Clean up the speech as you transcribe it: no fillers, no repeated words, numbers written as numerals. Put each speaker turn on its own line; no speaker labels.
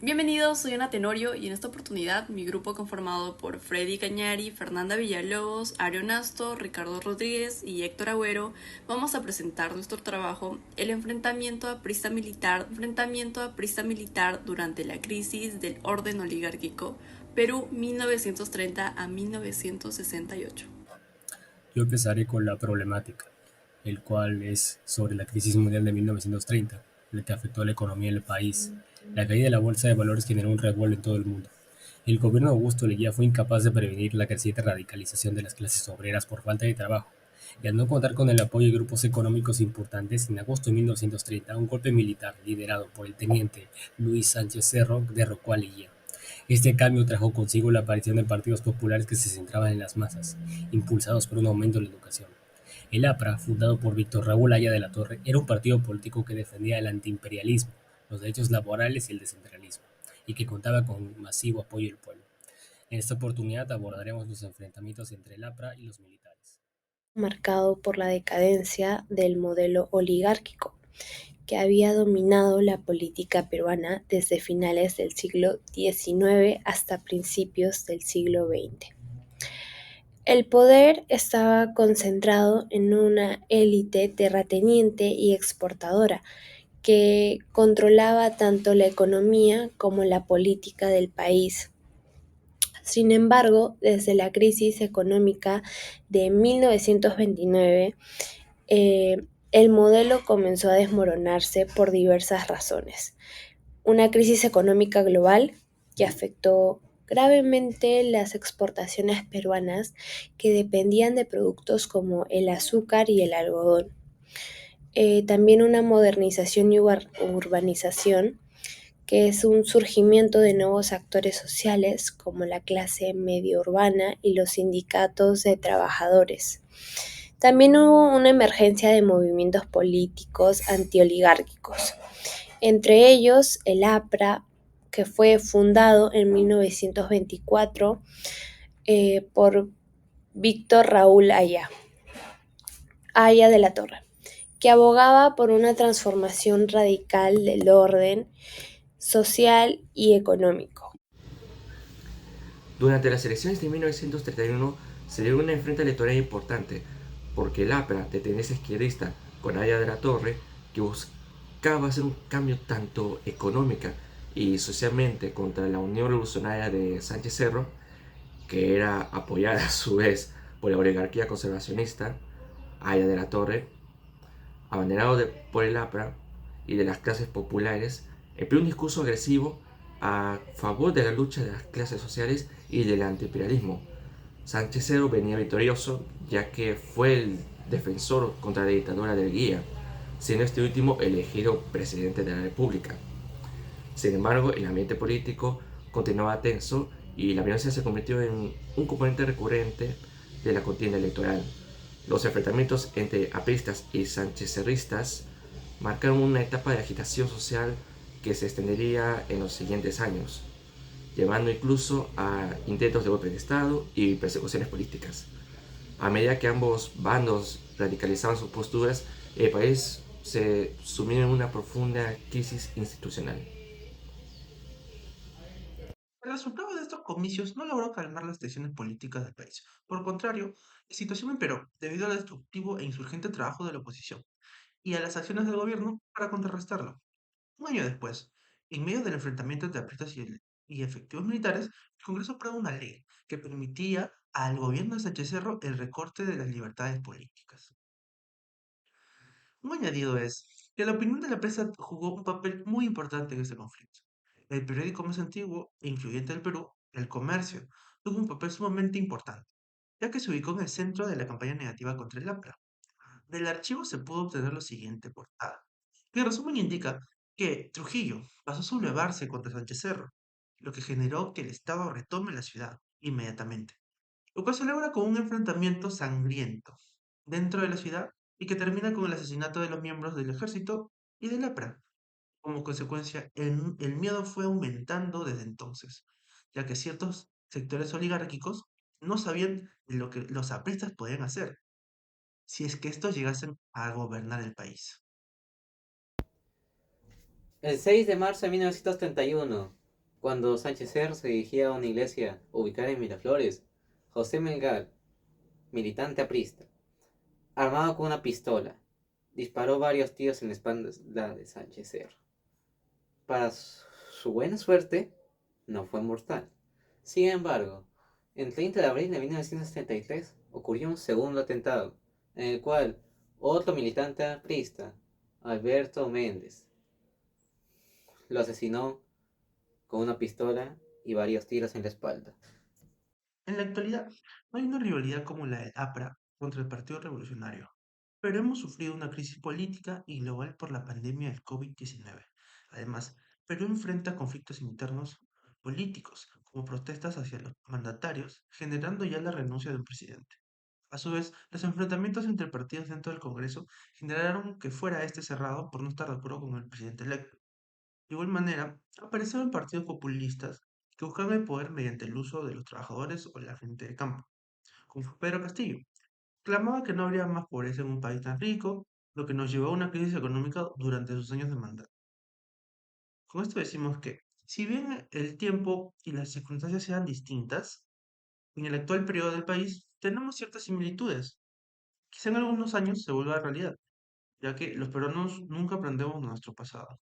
Bienvenidos, soy Ana Tenorio y en esta oportunidad mi grupo conformado por Freddy Cañari, Fernanda Villalobos, Ario Nasto, Ricardo Rodríguez y Héctor Agüero vamos a presentar nuestro trabajo El enfrentamiento a prista militar durante la crisis del orden oligárquico Perú 1930 a 1968.
Yo empezaré con la problemática, el cual es sobre la crisis mundial de 1930, la que afectó a la economía del país. La caída de la bolsa de valores generó un revuelo en todo el mundo. El gobierno de Augusto Leguía fue incapaz de prevenir la creciente radicalización de las clases obreras por falta de trabajo, y al no contar con el apoyo de grupos económicos importantes, en agosto de 1930 un golpe militar liderado por el teniente Luis Sánchez Cerro derrocó a Leguía. Este cambio trajo consigo la aparición de partidos populares que se centraban en las masas, impulsados por un aumento en la educación. El APRA, fundado por Víctor Raúl Haya de la Torre, era un partido político que defendía el antiimperialismo, los derechos laborales y el descentralismo, y que contaba con un masivo apoyo del pueblo. En esta oportunidad abordaremos los enfrentamientos entre el APRA y los militares.
Marcado por la decadencia del modelo oligárquico que había dominado la política peruana desde finales del siglo XIX hasta principios del siglo XX. El poder estaba concentrado en una élite terrateniente y exportadora que controlaba tanto la economía como la política del país. Sin embargo, desde la crisis económica de 1929, el modelo comenzó a desmoronarse por diversas razones. Una crisis económica global que afectó gravemente las exportaciones peruanas que dependían de productos como el azúcar y el algodón. También una modernización y urbanización que es un surgimiento de nuevos actores sociales como la clase medio urbana y los sindicatos de trabajadores. También hubo una emergencia de movimientos políticos antioligárquicos, entre ellos el APRA, que fue fundado en 1924 por Víctor Raúl Haya de la Torre, que abogaba por una transformación radical del orden social y económico.
Durante las elecciones de 1931 se dio una enfrenta electoral importante, porque el APRA, de tendencia izquierdista, con Aya de la Torre, que buscaba hacer un cambio tanto económica y socialmente contra la Unión Revolucionaria de Sánchez Cerro, que era apoyada a su vez por la oligarquía conservacionista, Aya de la Torre, abanderado por el APRA y de las clases populares, empleó un discurso agresivo a favor de la lucha de las clases sociales y del antiimperialismo. Sánchez Cerro venía victorioso, ya que fue el defensor contra la dictadura del Guía, siendo este último elegido presidente de la República. Sin embargo, el ambiente político continuaba tenso y la violencia se convirtió en un componente recurrente de la contienda electoral. Los enfrentamientos entre apristas y sanchezerristas marcaron una etapa de agitación social que se extendería en los siguientes años, llevando incluso a intentos de golpe de Estado y persecuciones políticas. A medida que ambos bandos radicalizaban sus posturas, el país se sumió en una profunda crisis institucional.
El resultado de estos comicios no logró calmar las tensiones políticas del país. Por contrario, la situación empeoró debido al destructivo e insurgente trabajo de la oposición y a las acciones del gobierno para contrarrestarlo. Un año después, en medio del enfrentamiento entre apristas y efectivos militares, el Congreso aprobó una ley que permitía al gobierno de Sánchez Cerro el recorte de las libertades políticas. Un añadido es que la opinión de la prensa jugó un papel muy importante en este conflicto. El periódico más antiguo e influyente del Perú, El Comercio, tuvo un papel sumamente importante, ya que se ubicó en el centro de la campaña negativa contra el APRA. Del archivo se pudo obtener lo siguiente portada, que en resumen indica que Trujillo pasó a sublevarse contra Sánchez Cerro, lo que generó que el Estado retome la ciudad inmediatamente, lo cual se logra con un enfrentamiento sangriento dentro de la ciudad y que termina con el asesinato de los miembros del ejército y del APRA. Como consecuencia, el miedo fue aumentando desde entonces, ya que ciertos sectores oligárquicos no sabían lo que los apristas podían hacer si es que estos llegasen a gobernar el país.
El 6 de marzo de 1931. Cuando Sánchez Ser se dirigía a una iglesia ubicada en Miraflores, José Melgar, militante aprista, armado con una pistola, disparó varios tiros en la espalda de Sánchez Ser. Para su buena suerte, no fue mortal. Sin embargo, el 30 de abril de 1933 ocurrió un segundo atentado, en el cual otro militante aprista, Alberto Méndez, lo asesinó con una pistola y varios tiros en la espalda.
En la actualidad, no hay una rivalidad como la del APRA contra el Partido Revolucionario, pero hemos sufrido una crisis política y global por la pandemia del COVID-19. Además, Perú enfrenta conflictos internos políticos, como protestas hacia los mandatarios, generando ya la renuncia de un presidente. A su vez, los enfrentamientos entre partidos dentro del Congreso generaron que fuera este cerrado por no estar de acuerdo con el presidente electo. De igual manera, aparecieron partidos populistas que buscaban el poder mediante el uso de los trabajadores o la gente de campo, como fue Pedro Castillo. Clamaba que no habría más pobreza en un país tan rico, lo que nos llevó a una crisis económica durante sus años de mandato. Con esto decimos que, si bien el tiempo y las circunstancias sean distintas, en el actual periodo del país tenemos ciertas similitudes. Quizá en algunos años se vuelva realidad, ya que los peruanos nunca aprendemos nuestro pasado.